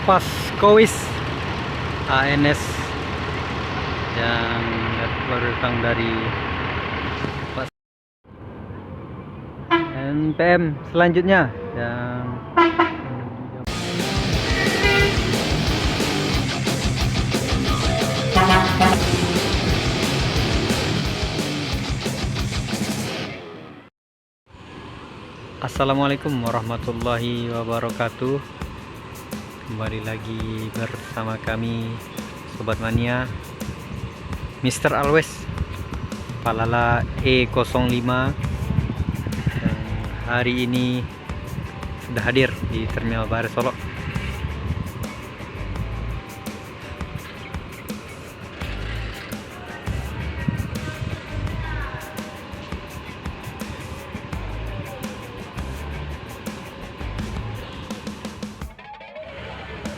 Paskowis ANS yang baru datang dari NPM selanjutnya yang Assalamualaikum warahmatullahi wabarakatuh. Kembali lagi bersama kami Sobat Mania, Mr. Always Palala E05 yang hari ini sudah hadir di Terminal Bahar Solo.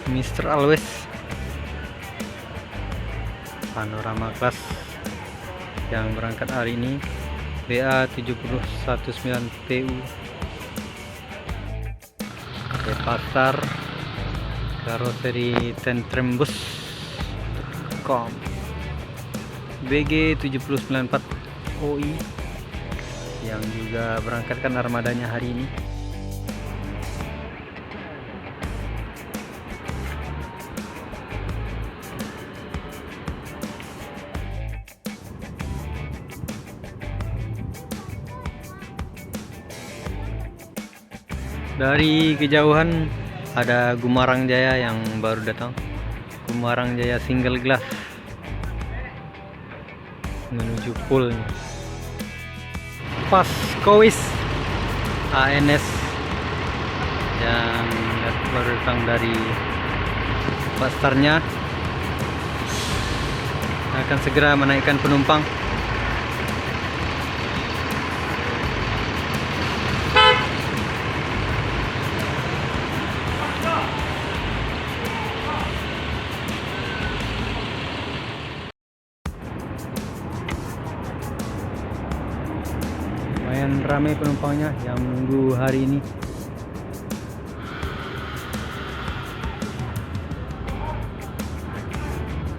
Mr. Always panorama kelas yang berangkat hari ini BA 719 PU ke pasar karoseri Tentrembus Com BG 7094 OI yang juga berangkatkan armadanya hari ini. Dari kejauhan ada Gumarang Jaya yang baru datang. Gumarang Jaya single glass menuju pool. Paskowis ANS yang baru datang dari pasarnya akan segera menaikkan penumpang. Lumayan ramai penumpangnya yang menunggu hari ini.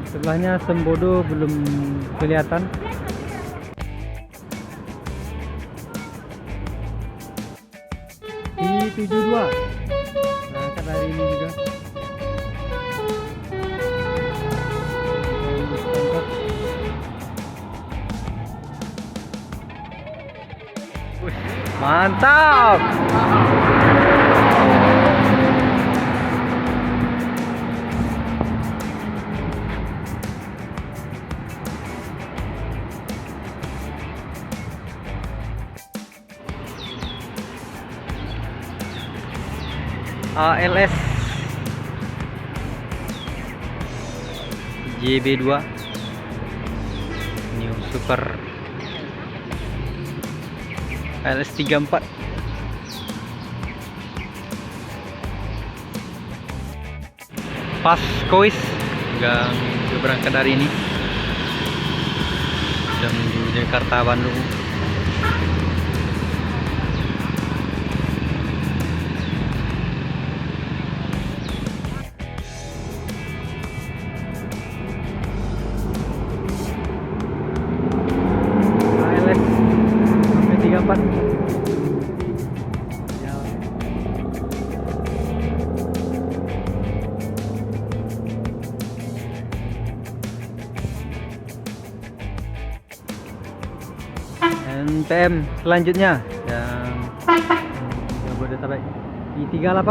Sebelahnya Sembodo belum kelihatan. Di 72 berangkat hari ini juga. Mantap. ALS JB2 New Super ALS 34 Paskowis yang berangkat hari ini sudah menuju Jakarta Bandung. ALS 34 NPM selanjutnya yang Jabodetabek I38